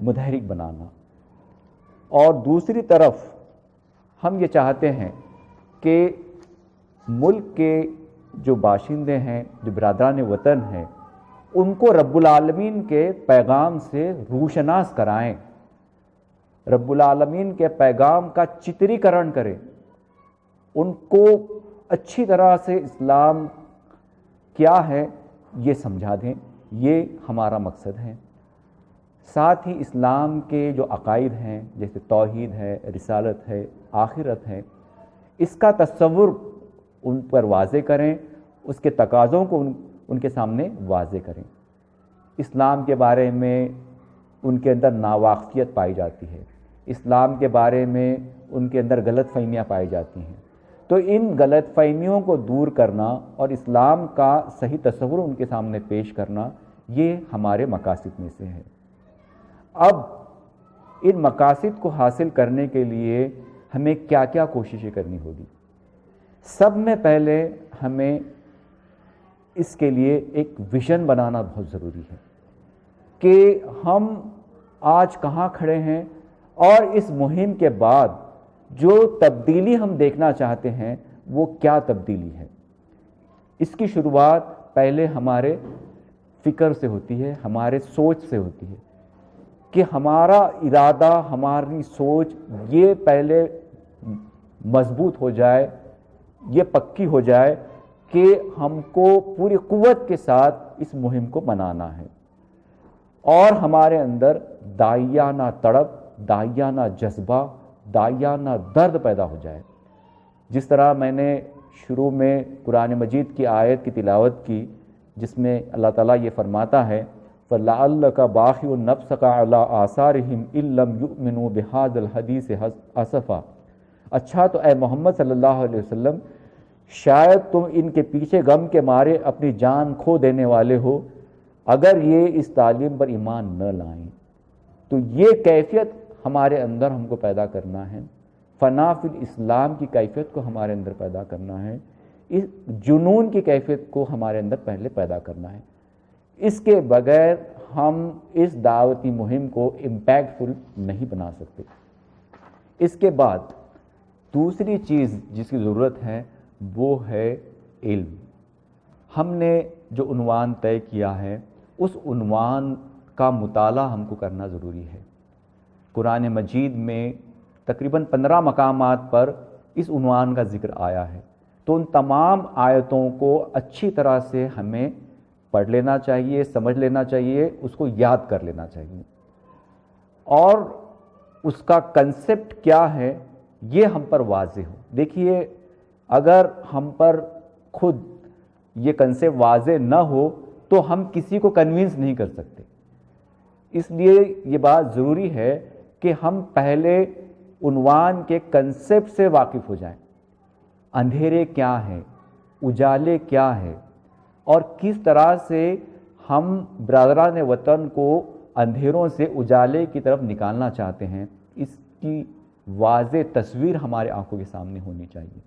متحرک بنانا، اور دوسری طرف ہم یہ چاہتے ہیں کہ ملک کے جو باشندے ہیں، جو برادران وطن ہیں، ان کو رب العالمین کے پیغام سے روشناس کرائیں، رب العالمین کے پیغام کا چتریکرن کریں، ان کو اچھی طرح سے اسلام کیا ہے یہ سمجھا دیں۔ یہ ہمارا مقصد ہے۔ ساتھ ہی اسلام کے جو عقائد ہیں جیسے توحید ہے، رسالت ہے، آخرت ہے، اس کا تصور ان پر واضح کریں، اس کے تقاضوں کو ان کے سامنے واضح کریں۔ اسلام کے بارے میں ان کے اندر ناواقفیت پائی جاتی ہے، اسلام کے بارے میں ان کے اندر غلط فہمیاں پائی جاتی ہیں، تو ان غلط فہمیوں کو دور کرنا اور اسلام کا صحیح تصور ان کے سامنے پیش کرنا، یہ ہمارے مقاصد میں سے ہے۔ اب ان مقاصد کو حاصل کرنے کے لیے ہمیں کیا کیا کوششیں کرنی ہوگی؟ سب میں پہلے ہمیں اس کے لیے ایک ویژن بنانا بہت ضروری ہے کہ ہم آج کہاں کھڑے ہیں، اور اس مہم کے بعد جو تبدیلی ہم دیکھنا چاہتے ہیں وہ کیا تبدیلی ہے۔ اس کی شروعات پہلے ہمارے فکر سے ہوتی ہے، ہمارے سوچ سے ہوتی ہے کہ ہمارا ارادہ، ہماری سوچ یہ پہلے مضبوط ہو جائے، یہ پکی ہو جائے کہ ہم کو پوری قوت کے ساتھ اس مہم کو منانا ہے، اور ہمارے اندر داعیانہ تڑپ، داعیانہ جذبہ، داعیانہ درد پیدا ہو جائے۔ جس طرح میں نے شروع میں قرآن مجید کی آیت کی تلاوت کی جس میں اللہ تعالیٰ یہ فرماتا ہے فَلَعَلَّكَ بَاخِعٌ نَفْسَكَ عَلَىٰ آثَارِهِمْ إِن لَّمْ يُؤْمِنُوا بِهَٰذَا الْحَدِيثِ أَسَفًا۔ اچھا تو اے محمد صلی اللہ علیہ وسلم، شاید تم ان کے پیچھے غم کے مارے اپنی جان کھو دینے والے ہو اگر یہ اس تعلیم پر ایمان نہ لائیں۔ تو یہ کیفیت ہمارے اندر ہم کو پیدا کرنا ہے، فنا فی الاسلام کی کیفیت کو ہمارے اندر پیدا کرنا ہے، اس جنون کی کیفیت کو ہمارے اندر پہلے پیدا کرنا ہے۔ اس کے بغیر ہم اس دعوتی مہم کو امپیکٹفل نہیں بنا سکتے۔ اس کے بعد دوسری چیز جس کی ضرورت ہے وہ ہے علم۔ ہم نے جو عنوان طے کیا ہے اس عنوان کا مطالعہ ہم کو کرنا ضروری ہے۔ قرآن مجید میں تقریباً 15 مقامات پر اس عنوان کا ذکر آیا ہے، تو ان تمام آیتوں کو اچھی طرح سے ہمیں پڑھ لینا چاہیے، سمجھ لینا چاہیے، اس کو یاد کر لینا چاہیے، اور اس کا کنسپٹ کیا ہے یہ ہم پر واضح ہو۔ دیکھیے، اگر ہم پر خود یہ کنسپٹ واضح نہ ہو تو ہم کسی کو کنونس نہیں کر سکتے۔ اس لیے یہ بات ضروری ہے کہ ہم پہلے عنوان کے کنسپٹ سے واقف ہو جائیں۔ اندھیرے کیا ہیں، اجالے کیا ہے، اور کس طرح سے ہم برادران وطن کو اندھیروں سے اجالے کی طرف نکالنا چاہتے ہیں، اس کی واضح تصویر ہمارے آنکھوں کے سامنے ہونی چاہیے۔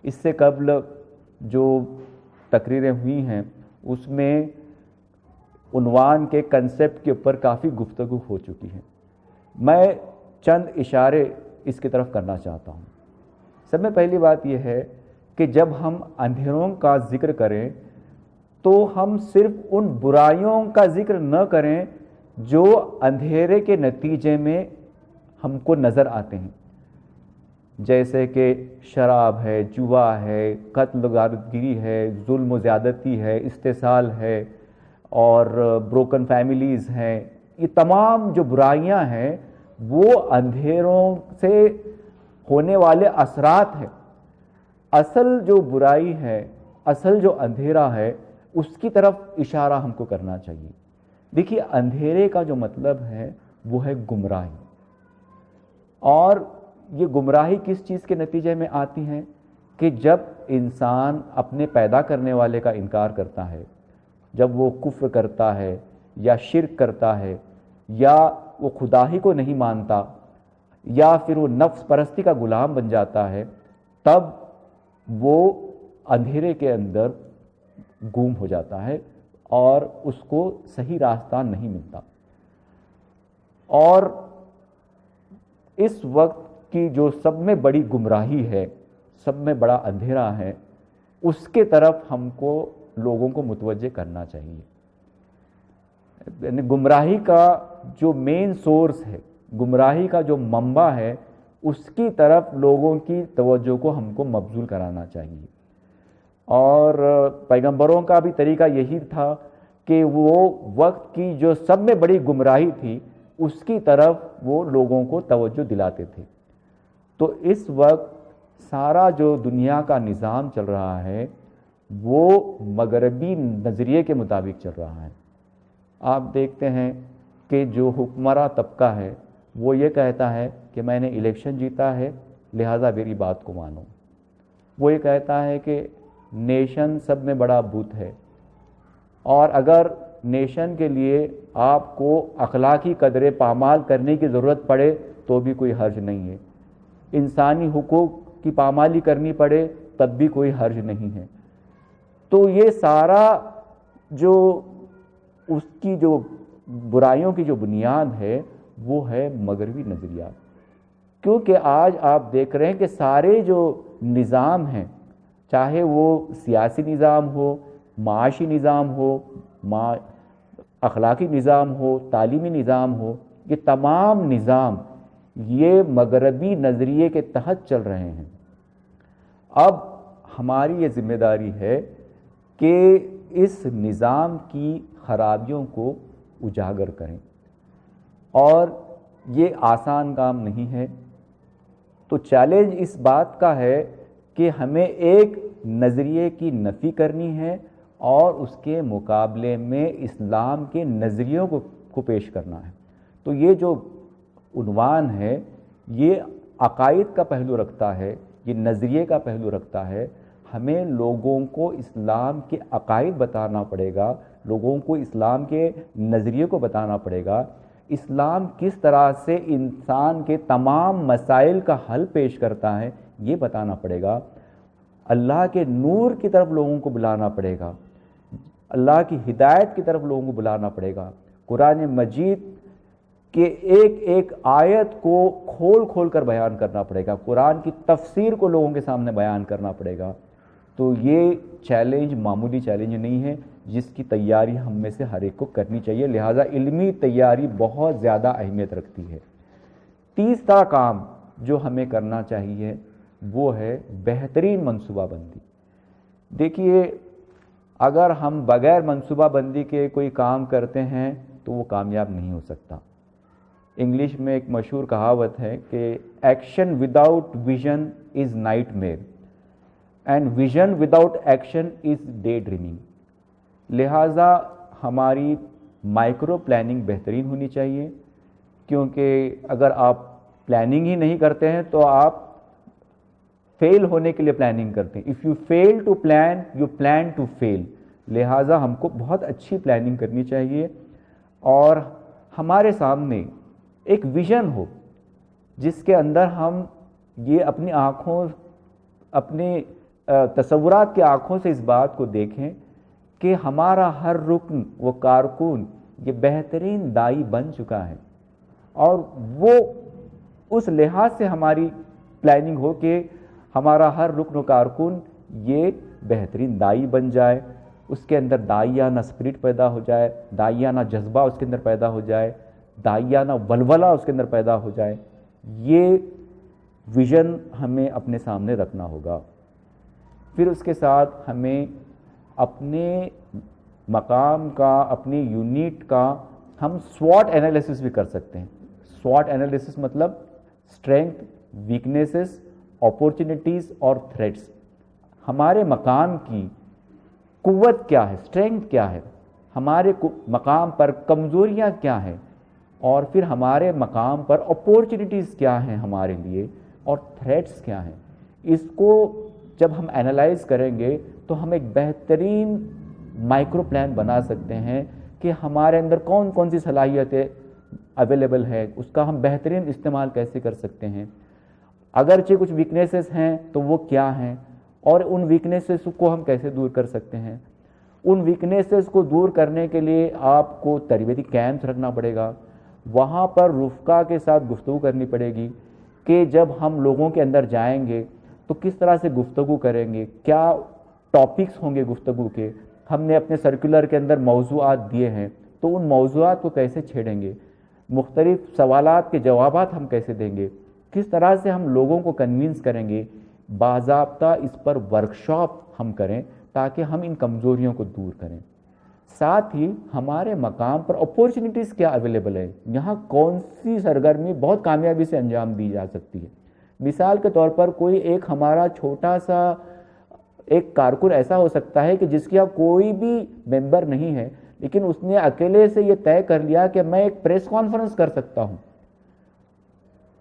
اس سے قبل جو تقریریں ہوئی ہیں اس میں عنوان کے کنسپٹ کے اوپر کافی گفتگو ہو چکی ہے۔ میں چند اشارے اس کی طرف کرنا چاہتا ہوں۔ سب میں پہلی بات یہ ہے کہ جب ہم اندھیروں کا ذکر کریں تو ہم صرف ان برائیوں کا ذکر نہ کریں جو اندھیرے کے نتیجے میں ہم کو نظر آتے ہیں، جیسے کہ شراب ہے، جوا ہے، قتل غارتگری ہے، ظلم و زیادتی ہے، استحصال ہے، اور بروکن فیملیز ہیں۔ یہ تمام جو برائیاں ہیں وہ اندھیروں سے ہونے والے اثرات ہیں۔ اصل جو برائی ہے، اصل جو اندھیرا ہے، اس کی طرف اشارہ ہم کو کرنا چاہیے۔ دیکھیے، اندھیرے کا جو مطلب ہے وہ ہے گمراہی، اور یہ گمراہی کس چیز کے نتیجے میں آتی ہے کہ جب انسان اپنے پیدا کرنے والے کا انکار کرتا ہے، جب وہ کفر کرتا ہے یا شرک کرتا ہے، یا وہ خدا ہی کو نہیں مانتا، یا پھر وہ نفس پرستی کا غلام بن جاتا ہے، تب وہ اندھیرے کے اندر گم ہو جاتا ہے اور اس کو صحیح راستہ نہیں ملتا۔ اور اس وقت کی جو سب میں بڑی گمراہی ہے، سب میں بڑا اندھیرا ہے، اس کے طرف ہم کو لوگوں کو متوجہ کرنا چاہیے. یعنی گمراہی کا جو مین سورس ہے، گمراہی کا جو منبع ہے، اس کی طرف لوگوں کی توجہ کو ہم کو مبذول کرانا چاہیے. اور پیغمبروں کا بھی طریقہ یہی تھا کہ وہ وقت کی جو سب میں بڑی گمراہی تھی اس کی طرف وہ لوگوں کو توجہ دلاتے تھے. تو اس وقت سارا جو دنیا کا نظام چل رہا ہے وہ مغربی نظریے کے مطابق چل رہا ہے. آپ دیکھتے ہیں کہ جو حکمراں طبقہ ہے وہ یہ کہتا ہے کہ میں نے الیکشن جیتا ہے لہٰذا میری بات کو مانو. وہ یہ کہتا ہے کہ نیشن سب میں بڑا بت ہے، اور اگر نیشن کے لیے آپ کو اخلاقی قدر پامال کرنے کی ضرورت پڑے تو بھی کوئی حرج نہیں ہے، انسانی حقوق کی پامالی کرنی پڑے تب بھی کوئی حرج نہیں ہے. تو یہ سارا جو اس کی جو برائیوں کی جو بنیاد ہے وہ ہے مغربی نظریات. کیونکہ آج آپ دیکھ رہے ہیں کہ سارے جو نظام ہیں، چاہے وہ سیاسی نظام ہو، معاشی نظام ہو، اخلاقی نظام ہو، تعلیمی نظام ہو، یہ تمام نظام یہ مغربی نظریے کے تحت چل رہے ہیں. اب ہماری یہ ذمہ داری ہے کہ اس نظام کی خرابیوں کو اجاگر کریں، اور یہ آسان کام نہیں ہے. تو چیلنج اس بات کا ہے کہ ہمیں ایک نظریے کی نفی کرنی ہے اور اس کے مقابلے میں اسلام کے نظریوں کو پیش کرنا ہے. تو یہ جو عنوان ہے یہ عقائد کا پہلو رکھتا ہے، یہ نظریے کا پہلو رکھتا ہے. ہمیں لوگوں کو اسلام کے عقائد بتانا پڑے گا، لوگوں کو اسلام کے نظریے کو بتانا پڑے گا، اسلام کس طرح سے انسان کے تمام مسائل کا حل پیش کرتا ہے یہ بتانا پڑے گا. اللہ کے نور کی طرف لوگوں کو بلانا پڑے گا، اللہ کی ہدایت کی طرف لوگوں کو بلانا پڑے گا. قرآن مجید کہ ایک ایک آیت کو کھول کھول کر بیان کرنا پڑے گا، قرآن کی تفسیر کو لوگوں کے سامنے بیان کرنا پڑے گا. تو یہ چیلنج معمولی چیلنج نہیں ہے، جس کی تیاری ہم میں سے ہر ایک کو کرنی چاہیے. لہٰذا علمی تیاری بہت زیادہ اہمیت رکھتی ہے. تیسرا کام جو ہمیں کرنا چاہیے وہ ہے بہترین منصوبہ بندی. دیکھیے، اگر ہم بغیر منصوبہ بندی کے کوئی کام کرتے ہیں تو وہ کامیاب نہیں ہو سکتا. انگلش میں ایک مشہور کہاوت ہے کہ action without vision is nightmare and vision without action is daydreaming. لہٰذا ہماری مائکرو پلاننگ بہترین ہونی چاہیے، کیونکہ اگر آپ پلاننگ ہی نہیں کرتے ہیں تو آپ فیل ہونے کے لیے پلاننگ کرتے ہیں. If you fail to plan you plan to fail. لہٰذا ہم کو بہت اچھی پلاننگ کرنی چاہیے اور ہمارے سامنے ایک ویژن ہو جس کے اندر ہم یہ اپنی آنکھوں، اپنے تصورات کی آنکھوں سے اس بات کو دیکھیں کہ ہمارا ہر رکن و کارکن یہ بہترین دائی بن چکا ہے، اور وہ اس لحاظ سے ہماری پلاننگ ہو کہ ہمارا ہر رکن و کارکن یہ بہترین دائی بن جائے، اس کے اندر دائیانہ اسپرٹ پیدا ہو جائے، دائیانہ جذبہ اس کے اندر پیدا ہو جائے، دائیانہ ولولہ اس کے اندر پیدا ہو جائے. یہ ویژن ہمیں اپنے سامنے رکھنا ہوگا. پھر اس کے ساتھ ہمیں اپنے مقام کا، اپنی یونٹ کا ہم SWOT انالیسس بھی کر سکتے ہیں. SWOT انالیسس مطلب اسٹرینتھ، ویکنیسز، اپورچونیٹیز اور تھریٹس. ہمارے مقام کی قوت کیا ہے، اسٹرینتھ کیا ہے، ہمارے مقام پر کمزوریاں کیا ہیں، اور پھر ہمارے مقام پر اپورچونیٹیز کیا ہیں ہمارے لیے، اور تھریٹس کیا ہیں. اس کو جب ہم انالائز کریں گے تو ہم ایک بہترین مائکرو پلان بنا سکتے ہیں کہ ہمارے اندر کون کون سی صلاحیتیں اویلیبل ہے، اس کا ہم بہترین استعمال کیسے کر سکتے ہیں. اگرچہ کچھ ویکنیسز ہیں تو وہ کیا ہیں، اور ان ویکنیسز کو ہم کیسے دور کر سکتے ہیں. ان ویکنیسز کو دور کرنے کے لیے آپ کو تربیتی کیمپس رکھنا پڑے گا، وہاں پر رفقا کے ساتھ گفتگو کرنی پڑے گی کہ جب ہم لوگوں کے اندر جائیں گے تو کس طرح سے گفتگو کریں گے، کیا ٹاپکس ہوں گے گفتگو کے. ہم نے اپنے سرکولر کے اندر موضوعات دیے ہیں، تو ان موضوعات کو کیسے چھیڑیں گے، مختلف سوالات کے جوابات ہم کیسے دیں گے، کس طرح سے ہم لوگوں کو کنونس کریں گے. باضابطہ اس پر ورکشاپ ہم کریں تاکہ ہم ان کمزوریوں کو دور کریں. ساتھ ہی ہمارے مقام پر اپورچونیٹیز کیا اویلیبل ہے، یہاں کون سی سرگرمی بہت کامیابی سے انجام دی جا سکتی ہے. مثال کے طور پر کوئی ایک ہمارا چھوٹا سا ایک کارکن ایسا ہو سکتا ہے کہ جس کا کوئی بھی ممبر نہیں ہے، لیکن اس نے اکیلے سے یہ طے کر لیا کہ میں ایک پریس کانفرنس کر سکتا ہوں،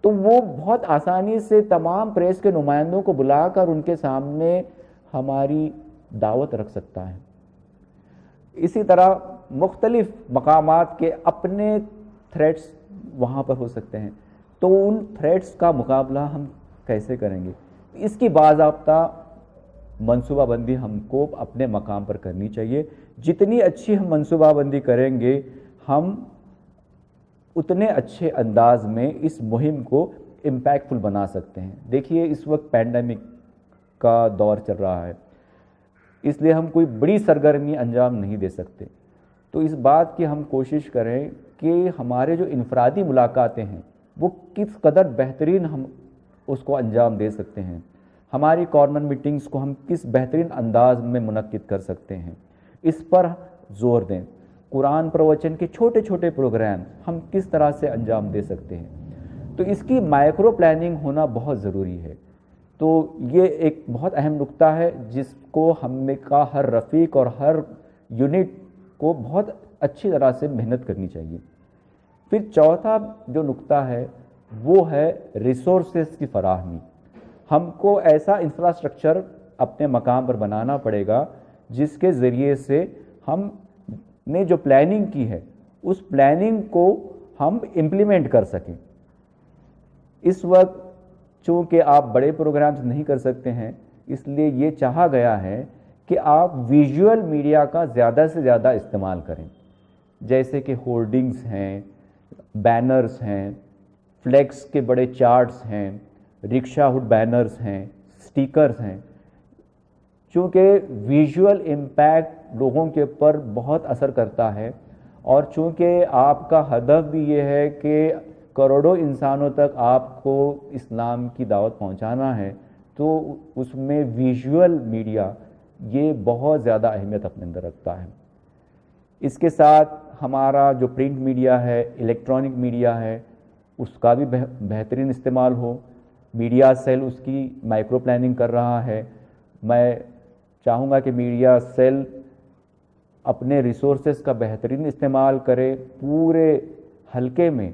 تو وہ بہت آسانی سے تمام پریس کے نمائندوں کو بلا کر ان کے سامنے ہماری دعوت رکھ سکتا ہے. اسی طرح مختلف مقامات کے اپنے تھریٹس وہاں پر ہو سکتے ہیں، تو ان تھریٹس کا مقابلہ ہم کیسے کریں گے. اس کی باضابطہ منصوبہ بندی ہم کو اپنے مقام پر کرنی چاہیے. جتنی اچھی ہم منصوبہ بندی کریں گے، ہم اتنے اچھے انداز میں اس مہم کو امپیکٹفل بنا سکتے ہیں. دیکھیے اس وقت پینڈیمک کا دور چل رہا ہے، اس لیے ہم کوئی بڑی سرگرمی انجام نہیں دے سکتے. تو اس بات کی ہم کوشش کریں کہ ہمارے جو انفرادی ملاقاتیں ہیں وہ کس قدر بہترین ہم اس کو انجام دے سکتے ہیں، ہماری کارنر میٹنگز کو ہم کس بہترین انداز میں منعقد کر سکتے ہیں، اس پر زور دیں. قرآن پروچن کے چھوٹے چھوٹے پروگرام ہم کس طرح سے انجام دے سکتے ہیں. تو اس کی مائکرو پلاننگ ہونا بہت ضروری ہے. تو یہ ایک بہت اہم نقطہ ہے جس کو ہم کا ہر رفیق اور ہر یونٹ کو بہت اچھی طرح سے محنت کرنی چاہیے. پھر چوتھا جو نقطہ ہے وہ ہے ریسورسز کی فراہمی. ہم کو ایسا انفراسٹرکچر اپنے مقام پر بنانا پڑے گا جس کے ذریعے سے ہم نے جو پلاننگ کی ہے اس پلاننگ کو ہم امپلیمنٹ کر سکیں. اس وقت چونکہ آپ بڑے پروگرامز نہیں کر سکتے ہیں، اس لیے یہ چاہا گیا ہے کہ آپ ویژول میڈیا کا زیادہ سے زیادہ استعمال کریں، جیسے کہ ہورڈنگز ہیں، بینرز ہیں، فلیکس کے بڑے چارٹس ہیں، رکشا ہڈ بینرز ہیں، سٹیکرز ہیں. چونکہ ویژول امپیکٹ لوگوں کے اوپر بہت اثر کرتا ہے، اور چونکہ آپ کا ہدف بھی یہ ہے کہ کروڑوں انسانوں تک آپ کو اسلام کی دعوت پہنچانا ہے، تو اس میں ویژول میڈیا یہ بہت زیادہ اہمیت اپنے اندر رکھتا ہے. اس کے ساتھ ہمارا جو پرنٹ میڈیا ہے، الیکٹرانک میڈیا ہے، اس کا بھی بہترین استعمال ہو. میڈیا سیل اس کی مائکرو پلاننگ کر رہا ہے. میں چاہوں گا کہ میڈیا سیل اپنے ریسورسز کا بہترین استعمال کرے، پورے حلقے میں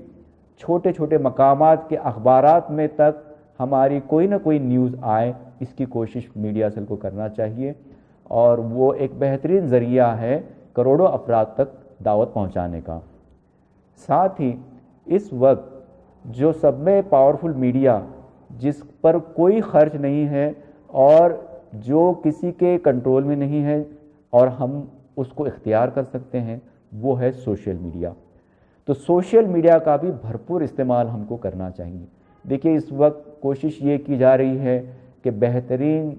چھوٹے چھوٹے مقامات کے اخبارات میں تک ہماری کوئی نہ کوئی نیوز آئے، اس کی کوشش میڈیا سیل کو کرنا چاہیے. اور وہ ایک بہترین ذریعہ ہے کروڑوں افراد تک دعوت پہنچانے کا. ساتھ ہی اس وقت جو سب میں پاورفل میڈیا جس پر کوئی خرچ نہیں ہے اور جو کسی کے کنٹرول میں نہیں ہے اور ہم اس کو اختیار کر سکتے ہیں، وہ ہے سوشل میڈیا. تو سوشل میڈیا کا بھی بھرپور استعمال ہم کو کرنا چاہیے. دیکھیے اس وقت کوشش یہ کی جا رہی ہے کہ بہترین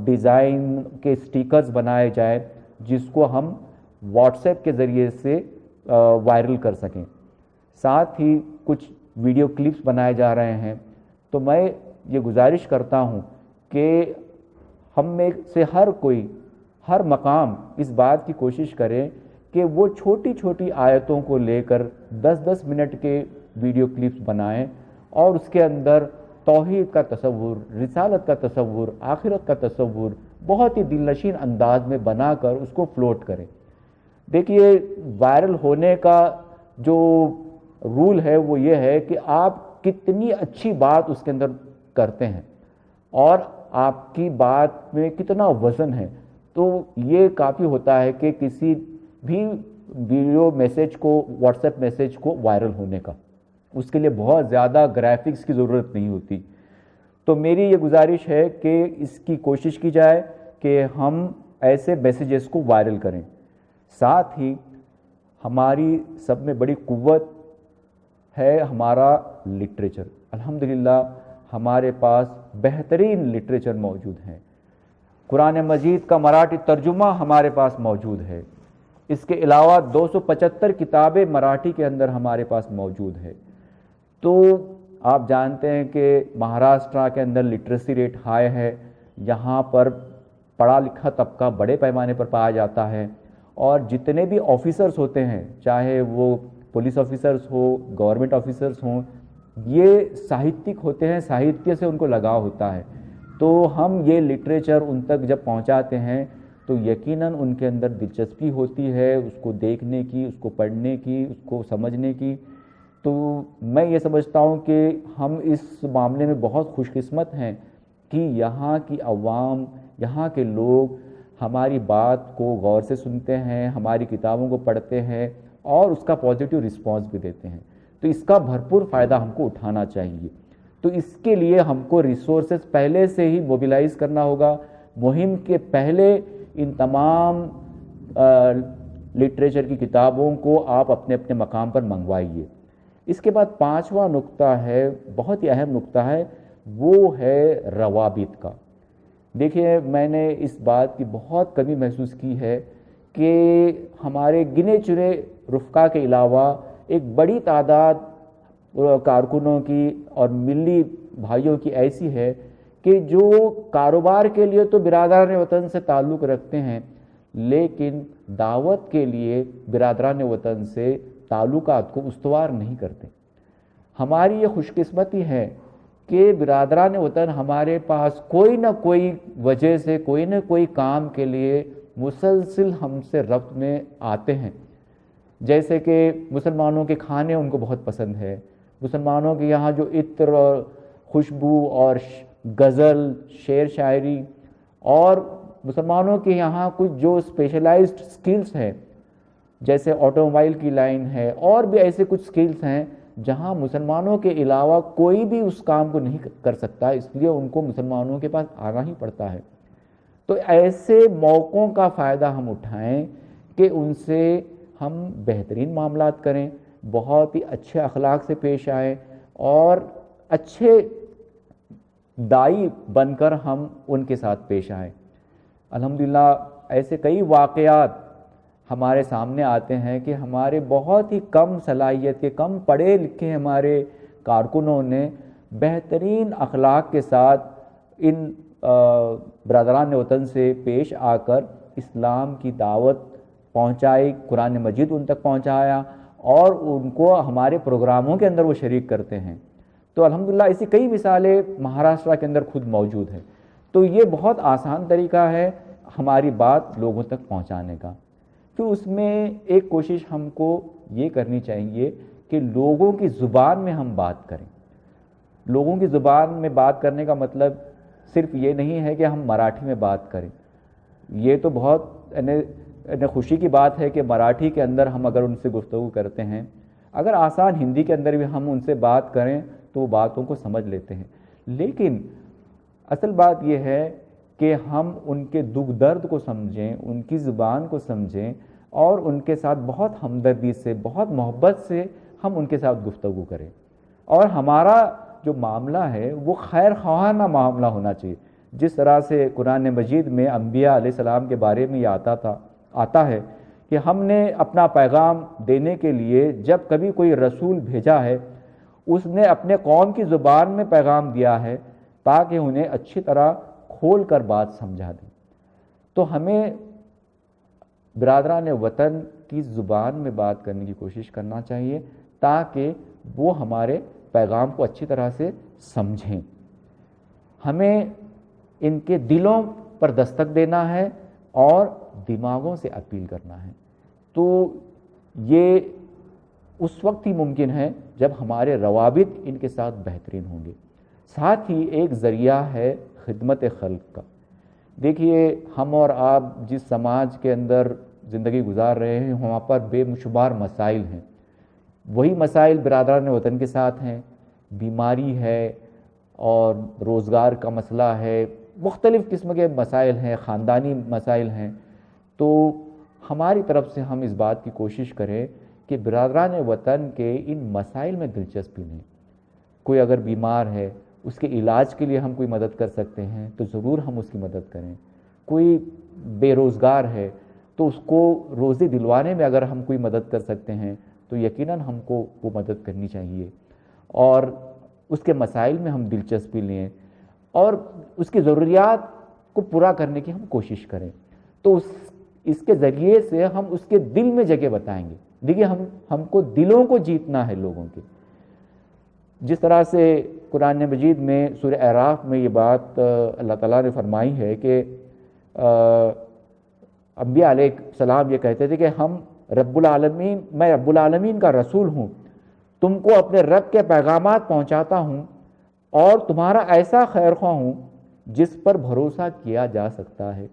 ڈیزائن کے سٹیکرز بنائے جائیں جس کو ہم واٹس ایپ کے ذریعے سے وائرل کر سکیں. ساتھ ہی کچھ ویڈیو کلپس بنائے جا رہے ہیں. تو میں یہ گزارش کرتا ہوں کہ ہم میں سے ہر کوئی، ہر مقام اس بات کی کوشش کرے کہ وہ چھوٹی چھوٹی آیتوں کو لے کر 10-10 منٹ کے ویڈیو کلپس بنائیں اور اس کے اندر توحید کا تصور، رسالت کا تصور، آخرت کا تصور بہت ہی دل نشین انداز میں بنا کر اس کو فلوٹ کریں. دیکھیے وائرل ہونے کا جو رول ہے وہ یہ ہے کہ آپ کتنی اچھی بات اس کے اندر کرتے ہیں اور آپ کی بات میں کتنا وزن ہے. تو یہ کافی ہوتا ہے کہ کسی بھی ویڈیو میسیج کو، واٹس ایپ میسیج کو وائرل ہونے کا، اس کے لیے بہت زیادہ گرافکس کی ضرورت نہیں ہوتی. تو میری یہ گزارش ہے کہ اس کی کوشش کی جائے کہ ہم ایسے میسیجز کو وائرل کریں. ساتھ ہی ہماری سب میں بڑی قوت ہے ہمارا لٹریچر. الحمدللہ ہمارے پاس بہترین لٹریچر موجود ہیں. قرآن مجید کا مراٹھی ترجمہ ہمارے پاس موجود ہے. اس کے علاوہ 275 کتابیں مراٹھی کے اندر ہمارے پاس موجود ہے. تو آپ جانتے ہیں کہ مہاراشٹرا کے اندر لٹریسی ریٹ ہائی ہے. یہاں پر پڑھا لکھا طبقہ بڑے پیمانے پر پایا جاتا ہے، اور جتنے بھی آفیسرز ہوتے ہیں، چاہے وہ پولیس آفیسرز ہو، گورنمنٹ آفیسرز ہوں، یہ ساہتک ہوتے ہیں، ساہتیہ سے ان کو لگاؤ ہوتا ہے. تو ہم یہ لٹریچر ان تک جب پہنچاتے ہیں تو یقیناً ان کے اندر دلچسپی ہوتی ہے اس کو دیکھنے کی، اس کو پڑھنے کی، اس کو سمجھنے کی. تو میں یہ سمجھتا ہوں کہ ہم اس معاملے میں بہت خوش قسمت ہیں کہ یہاں کی عوام، یہاں کے لوگ ہماری بات کو غور سے سنتے ہیں، ہماری کتابوں کو پڑھتے ہیں اور اس کا پازیٹیو رسپانس بھی دیتے ہیں. تو اس کا بھرپور فائدہ ہم کو اٹھانا چاہیے. تو اس کے لیے ہم کو ریسورسز پہلے سے ہی موبیلائز کرنا ہوگا. مہم کے پہلے ان تمام لٹریچر کی کتابوں کو آپ اپنے اپنے مقام پر منگوائیے. اس کے بعد 5واں نقطہ ہے، بہت ہی اہم نقطہ ہے، وہ ہے روابط کا. دیکھیے میں نے اس بات کی بہت کمی محسوس کی ہے کہ ہمارے گنے چنے رفقا کے علاوہ ایک بڑی تعداد کارکنوں کی اور ملی بھائیوں کی ایسی ہے کہ جو کاروبار کے لیے تو برادران وطن سے تعلق رکھتے ہیں، لیکن دعوت کے لیے برادران وطن سے تعلقات کو استوار نہیں کرتے. ہماری یہ خوش قسمتی ہے کہ برادران وطن ہمارے پاس کوئی نہ کوئی وجہ سے، کوئی نہ کوئی کام کے لیے مسلسل ہم سے ربط میں آتے ہیں. جیسے کہ مسلمانوں کے کھانے ان کو بہت پسند ہے، مسلمانوں کے یہاں جو عطر اور خوشبو اور غزل، شعر شاعری، اور مسلمانوں کے یہاں کچھ جو اسپیشلائزڈ سکلز ہیں جیسے آٹو موبائل کی لائن ہے، اور بھی ایسے کچھ سکلز ہیں جہاں مسلمانوں کے علاوہ کوئی بھی اس کام کو نہیں کر سکتا، اس لیے ان کو مسلمانوں کے پاس آنا ہی پڑتا ہے. تو ایسے موقعوں کا فائدہ ہم اٹھائیں کہ ان سے ہم بہترین معاملات کریں، بہت ہی اچھے اخلاق سے پیش آئیں اور اچھے دائی بن کر ہم ان کے ساتھ پیش آئیں. الحمدللہ ایسے کئی واقعات ہمارے سامنے آتے ہیں کہ ہمارے بہت ہی کم صلاحیت کے، کم پڑھے لکھے ہمارے کارکنوں نے بہترین اخلاق کے ساتھ ان برادران وطن سے پیش آ کر اسلام کی دعوت پہنچائی، قرآن مجید ان تک پہنچایا اور ان کو ہمارے پروگراموں کے اندر وہ شریک کرتے ہیں. تو الحمدللہ ایسی کئی مثالیں مہاراشٹرا کے اندر خود موجود ہیں. تو یہ بہت آسان طریقہ ہے ہماری بات لوگوں تک پہنچانے کا. تو اس میں ایک کوشش ہم کو یہ کرنی چاہیے کہ لوگوں کی زبان میں ہم بات کریں. لوگوں کی زبان میں بات کرنے کا مطلب صرف یہ نہیں ہے کہ ہم مراٹھی میں بات کریں. یہ تو بہت خوشی کی بات ہے کہ مراٹھی کے اندر ہم اگر ان سے گفتگو کرتے ہیں، اگر آسان ہندی کے اندر بھی ہم ان سے بات کریں تو وہ باتوں کو سمجھ لیتے ہیں. لیکن اصل بات یہ ہے کہ ہم ان کے دکھ درد کو سمجھیں، ان کی زبان کو سمجھیں اور ان کے ساتھ بہت ہمدردی سے، بہت محبت سے ہم ان کے ساتھ گفتگو کریں. اور ہمارا جو معاملہ ہے وہ خیر خواہانہ معاملہ ہونا چاہیے. جس طرح سے قرآن مجید میں انبیاء علیہ السلام کے بارے میں یہ آتا ہے کہ ہم نے اپنا پیغام دینے کے لیے جب کبھی کوئی رسول بھیجا ہے، اس نے اپنے قوم کی زبان میں پیغام دیا ہے تاکہ انہیں اچھی طرح کھول کر بات سمجھا دیں. تو ہمیں برادران وطن کی زبان میں بات کرنے کی کوشش کرنا چاہیے تاکہ وہ ہمارے پیغام کو اچھی طرح سے سمجھیں. ہمیں ان کے دلوں پر دستک دینا ہے اور دماغوں سے اپیل کرنا ہے. تو یہ اس وقت ہی ممکن ہے جب ہمارے روابط ان کے ساتھ بہترین ہوں گے. ساتھ ہی ایک ذریعہ ہے خدمت خلق کا. دیکھیے ہم اور آپ جس سماج کے اندر زندگی گزار رہے ہیں وہاں پر بے شمار مسائل ہیں. وہی مسائل برادران وطن کے ساتھ ہیں. بیماری ہے اور روزگار کا مسئلہ ہے، مختلف قسم کے مسائل ہیں، خاندانی مسائل ہیں. تو ہماری طرف سے ہم اس بات کی کوشش کریں کہ برادران وطن کے ان مسائل میں دلچسپی لیں. کوئی اگر بیمار ہے اس کے علاج کے لیے ہم کوئی مدد کر سکتے ہیں تو ضرور ہم اس کی مدد کریں. کوئی بے روزگار ہے تو اس کو روزی دلوانے میں اگر ہم کوئی مدد کر سکتے ہیں تو یقیناً ہم کو وہ مدد کرنی چاہیے اور اس کے مسائل میں ہم دلچسپی لیں اور اس کی ضروریات کو پورا کرنے کی ہم کوشش کریں. تو اس کے ذریعے سے ہم اس کے دل میں جگہ بتائیں گے. دیکھیے ہم کو دلوں کو جیتنا ہے لوگوں کے. جس طرح سے قرآن مجید میں سورہ اعراف میں یہ بات اللہ تعالیٰ نے فرمائی ہے کہ انبیاء علیہ السلام یہ کہتے تھے کہ میں رب العالمین کا رسول ہوں, تم کو اپنے رب کے پیغامات پہنچاتا ہوں اور تمہارا ایسا خیر خواہ ہوں جس پر بھروسہ کیا جا سکتا ہے.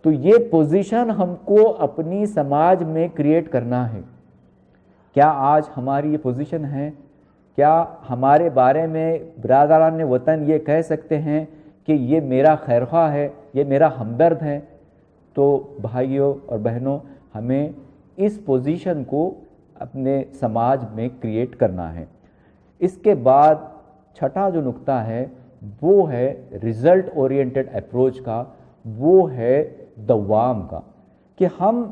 تو یہ پوزیشن ہم کو اپنی سماج میں کریٹ کرنا ہے. کیا آج ہماری یہ پوزیشن ہے؟ کیا ہمارے بارے میں برادران وطن یہ کہہ سکتے ہیں کہ یہ میرا خیر خواہ ہے, یہ میرا ہمدرد ہے؟ تو بھائیوں اور بہنوں, ہمیں اس پوزیشن کو اپنے سماج میں کریٹ کرنا ہے. اس کے بعد چھٹا جو نقطہ ہے وہ ہے ریزلٹ اورینٹڈ اپروچ کا, وہ ہے دوام کا, کہ ہم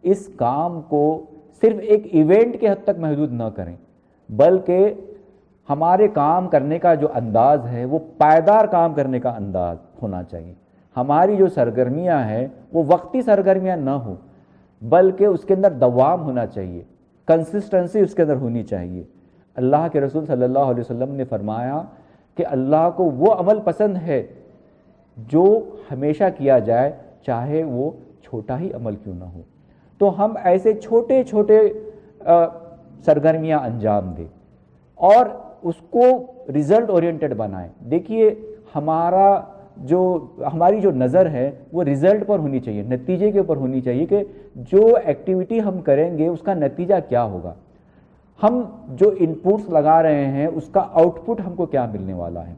اس کام کو صرف ایک ایونٹ کے حد تک محدود نہ کریں بلکہ ہمارے کام کرنے کا جو انداز ہے وہ پائیدار کام کرنے کا انداز ہونا چاہیے. ہماری جو سرگرمیاں ہیں وہ وقتی سرگرمیاں نہ ہوں بلکہ اس کے اندر دوام ہونا چاہیے, کنسسٹنسی اس کے اندر ہونی چاہیے. اللہ کے رسول صلی اللہ علیہ وسلم نے فرمایا کہ اللہ کو وہ عمل پسند ہے جو ہمیشہ کیا جائے, چاہے وہ چھوٹا ہی عمل کیوں نہ ہو. تو ہم ایسے چھوٹے چھوٹے سرگرمیاں انجام دیں اور اس کو ریزلٹ اورینٹڈ بنائیں. دیکھیے ہماری جو نظر ہے وہ ریزلٹ پر ہونی چاہیے, نتیجے کے اوپر ہونی چاہیے کہ جو ایکٹیویٹی ہم کریں گے اس کا نتیجہ کیا ہوگا. ہم جو ان پٹس لگا رہے ہیں اس کا آؤٹ پٹ ہم کو کیا ملنے والا ہے.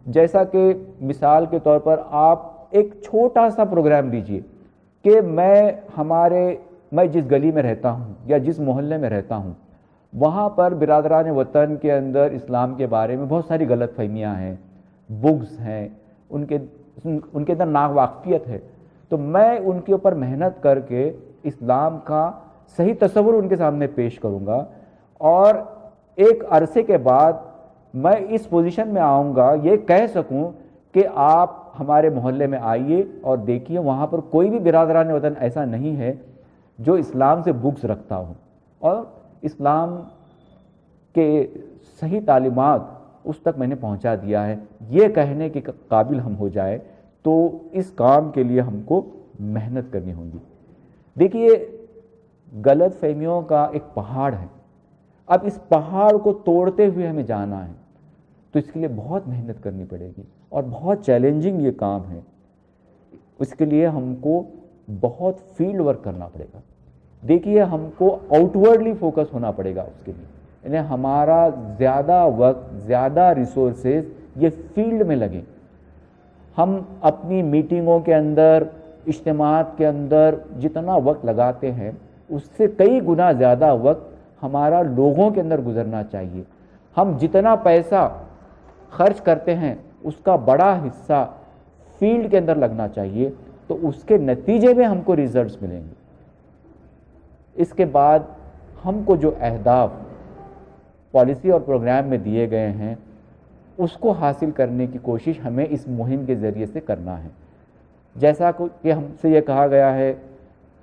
جیسا کہ مثال کے طور پر آپ ایک چھوٹا سا پروگرام لیجئے کہ میں جس گلی میں رہتا ہوں یا جس محلے میں رہتا ہوں وہاں پر برادران وطن کے اندر اسلام کے بارے میں بہت ساری غلط فہمیاں ہیں, بغض ہیں, ان کے اندر ناواقفیت ہے. تو میں ان کے اوپر محنت کر کے اسلام کا صحیح تصور ان کے سامنے پیش کروں گا اور ایک عرصے کے بعد میں اس پوزیشن میں آؤں گا یہ کہہ سکوں کہ آپ ہمارے محلے میں آئیے اور دیکھیے وہاں پر کوئی بھی برادران وطن ایسا نہیں ہے جو اسلام سے بغض رکھتا ہو اور اسلام کے صحیح تعلیمات اس تک میں نے پہنچا دیا ہے. یہ کہنے کے قابل ہم ہو جائے تو اس کام کے لیے ہم کو محنت کرنی ہوگی. دیکھیے غلط فہمیوں کا ایک پہاڑ ہے, اب اس پہاڑ کو توڑتے ہوئے ہمیں جانا ہے تو اس کے لیے بہت محنت کرنی پڑے گی اور بہت چیلنجنگ یہ کام ہے. اس کے لیے ہم کو بہت فیلڈ ورک کرنا پڑے گا. دیکھیے ہم کو آؤٹ ورڈلی فوکس ہونا پڑے گا اس کے لیے, یعنی ہمارا زیادہ وقت زیادہ ریسورسز یہ فیلڈ میں لگیں. ہم اپنی میٹنگوں کے اندر اجتماعات کے اندر جتنا وقت لگاتے ہیں اس سے کئی گنا زیادہ وقت ہمارا لوگوں کے اندر گزرنا چاہیے. ہم جتنا پیسہ خرچ کرتے ہیں اس کا بڑا حصہ فیلڈ کے اندر لگنا چاہیے تو اس کے نتیجے میں ہم کو ریزلٹس ملیں گے. اس کے بعد ہم کو جو اہداف پالیسی اور پروگرام میں دیے گئے ہیں اس کو حاصل کرنے کی کوشش ہمیں اس مہم کے ذریعے سے کرنا ہے. جیسا کہ ہم سے یہ کہا گیا ہے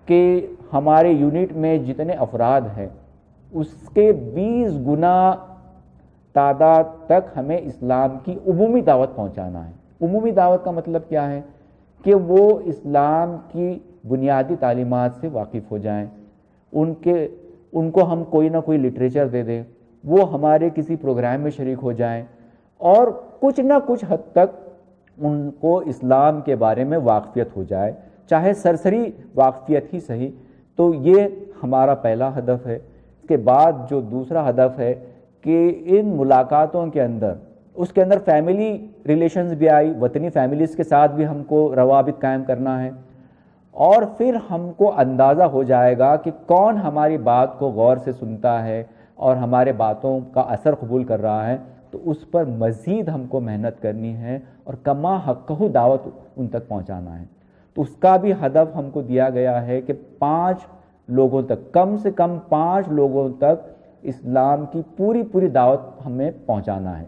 کہ ہمارے یونٹ میں جتنے افراد ہیں اس کے 20 گنا تعداد تک ہمیں اسلام کی عمومی دعوت پہنچانا ہے. عمومی دعوت کا مطلب کیا ہے کہ وہ اسلام کی بنیادی تعلیمات سے واقف ہو جائیں, ان کو ہم کوئی نہ کوئی لٹریچر دے دیں, وہ ہمارے کسی پروگرام میں شریک ہو جائیں اور کچھ نہ کچھ حد تک ان کو اسلام کے بارے میں واقفیت ہو جائے, چاہے سرسری واقفیت ہی صحیح. تو یہ ہمارا پہلا ہدف ہے. اس کے بعد جو دوسرا ہدف ہے کہ ان ملاقاتوں کے اندر اس کے اندر فیملی ریلیشنز بھی آئی, وطنی فیملیز کے ساتھ بھی ہم کو روابط قائم کرنا ہے اور پھر ہم کو اندازہ ہو جائے گا کہ کون ہماری بات کو غور سے سنتا ہے اور ہمارے باتوں کا اثر قبول کر رہا ہے، تو اس پر مزید ہم کو محنت کرنی ہے اور کما حقہ دعوت ان تک پہنچانا ہے۔ تو اس کا بھی ہدف ہم کو دیا گیا ہے کہ 5 لوگوں تک، کم سے کم 5 لوگوں تک اسلام کی پوری دعوت ہمیں پہنچانا ہے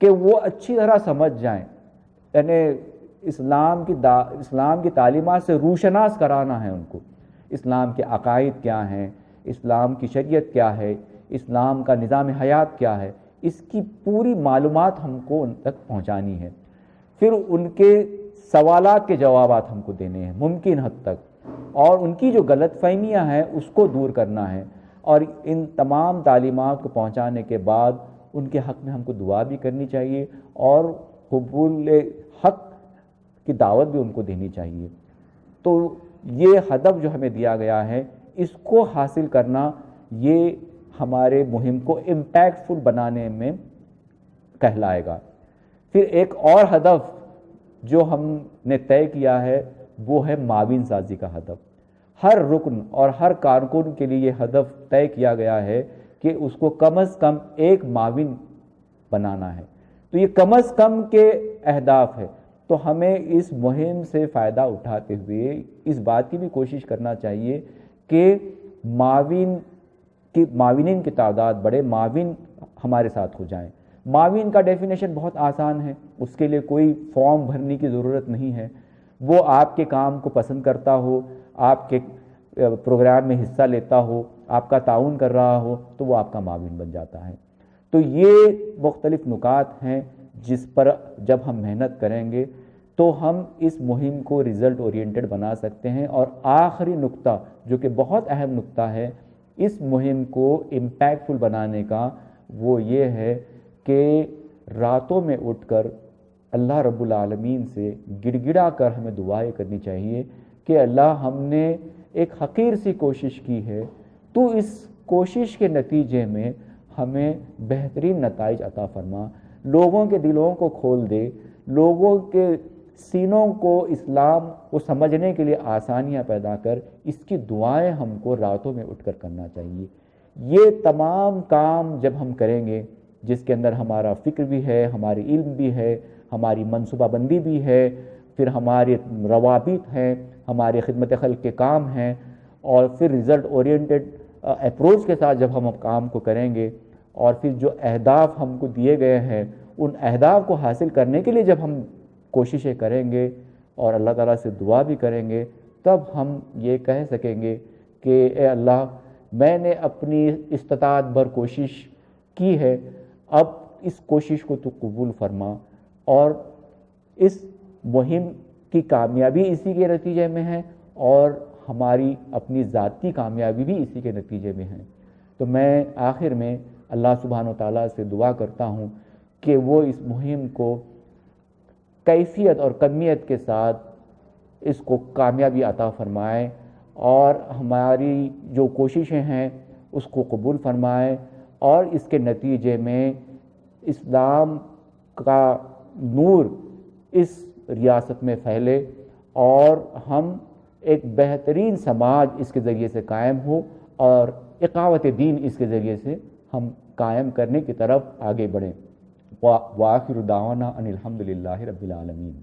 کہ وہ اچھی طرح سمجھ جائیں، یعنی اسلام کی تعلیمات سے روشناس کرانا ہے ان کو، اسلام کے عقائد کیا ہیں، اسلام کی شریعت کیا ہے، اسلام کا نظام حیات کیا ہے، اس کی پوری معلومات ہم کو ان تک پہنچانی ہے۔ پھر ان کے سوالات کے جوابات ہم کو دینے ہیں ممکن حد تک، اور ان کی جو غلط فہمیاں ہیں اس کو دور کرنا ہے، اور ان تمام تعلیمات کو پہنچانے کے بعد ان کے حق میں ہم کو دعا بھی کرنی چاہیے اور قبول حق کی دعوت بھی ان کو دینی چاہیے۔ تو یہ ہدف جو ہمیں دیا گیا ہے، اس کو حاصل کرنا یہ ہمارے مہم کو امپیکٹ فل بنانے میں کہلائے گا۔ پھر ایک اور ہدف جو ہم نے طے کیا ہے وہ ہے معاون سازی کا ہدف۔ ہر رکن اور ہر کارکن کے لیے یہ ہدف طے کیا گیا ہے کہ اس کو کم از کم ایک معاون بنانا ہے۔ تو یہ کم از کم کے اہداف ہے، تو ہمیں اس مہم سے فائدہ اٹھاتے ہوئے اس بات کی بھی کوشش کرنا چاہیے کہ معاونین کی تعداد بڑے، معاون ہمارے ساتھ ہو جائیں۔ معاون کا ڈیفینیشن بہت آسان ہے، اس کے لیے کوئی فارم بھرنے کی ضرورت نہیں ہے۔ وہ آپ کے کام کو پسند کرتا ہو، آپ کے پروگرام میں حصہ لیتا ہو، آپ کا تعاون کر رہا ہو، تو وہ آپ کا معاون بن جاتا ہے۔ تو یہ مختلف نکات ہیں جس پر جب ہم محنت کریں گے تو ہم اس مہم کو ریزلٹ اورینٹڈ بنا سکتے ہیں۔ اور آخری نقطہ جو کہ بہت اہم نقطہ ہے اس مہم کو امپیکٹ فل بنانے کا، وہ یہ ہے کہ راتوں میں اٹھ کر اللہ رب العالمین سے گڑ گڑا کر ہمیں دعائیں کرنی چاہیے کہ اللہ ہم نے ایک حقیر سی کوشش کی ہے، تو اس کوشش کے نتیجے میں ہمیں بہترین نتائج عطا فرما، لوگوں کے دلوں کو کھول دے، لوگوں کے سینوں کو اسلام کو سمجھنے کے لیے آسانیاں پیدا کر۔ اس کی دعائیں ہم کو راتوں میں اٹھ کر کرنا چاہیے۔ یہ تمام کام جب ہم کریں گے، جس کے اندر ہمارا فکر بھی ہے، ہماری علم بھی ہے، ہماری منصوبہ بندی بھی ہے، پھر ہمارے روابط ہیں، ہمارے خدمت خلق کے کام ہیں، اور پھر رزلٹ اورینٹڈ اپروچ کے ساتھ جب ہم کام کو کریں گے، اور پھر جو اہداف ہم کو دیے گئے ہیں ان اہداف کو حاصل کرنے کے لیے جب ہم کوششیں کریں گے اور اللہ تعالیٰ سے دعا بھی کریں گے، تب ہم یہ کہہ سکیں گے کہ اے اللہ، میں نے اپنی استطاعت بھر کوشش کی ہے، اب اس کوشش کو تو قبول فرما، اور اس مہم کی کامیابی اسی کے نتیجے میں ہے اور ہماری اپنی ذاتی کامیابی بھی اسی کے نتیجے میں ہے۔ تو میں آخر میں اللہ سبحانہ و تعالیٰ سے دعا کرتا ہوں کہ وہ اس مہم کو کیفیت اور کمیت کے ساتھ اس کو کامیابی عطا فرمائے، اور ہماری جو کوششیں ہیں اس کو قبول فرمائے، اور اس کے نتیجے میں اسلام کا نور اس ریاست میں پھیلے اور ہم ایک بہترین سماج اس کے ذریعے سے قائم ہو، اور اقامت دین اس کے ذریعے سے ہم قائم کرنے کی طرف آگے بڑھیں۔ وآخر دعوانا ان الحمد للہ رب العالمین۔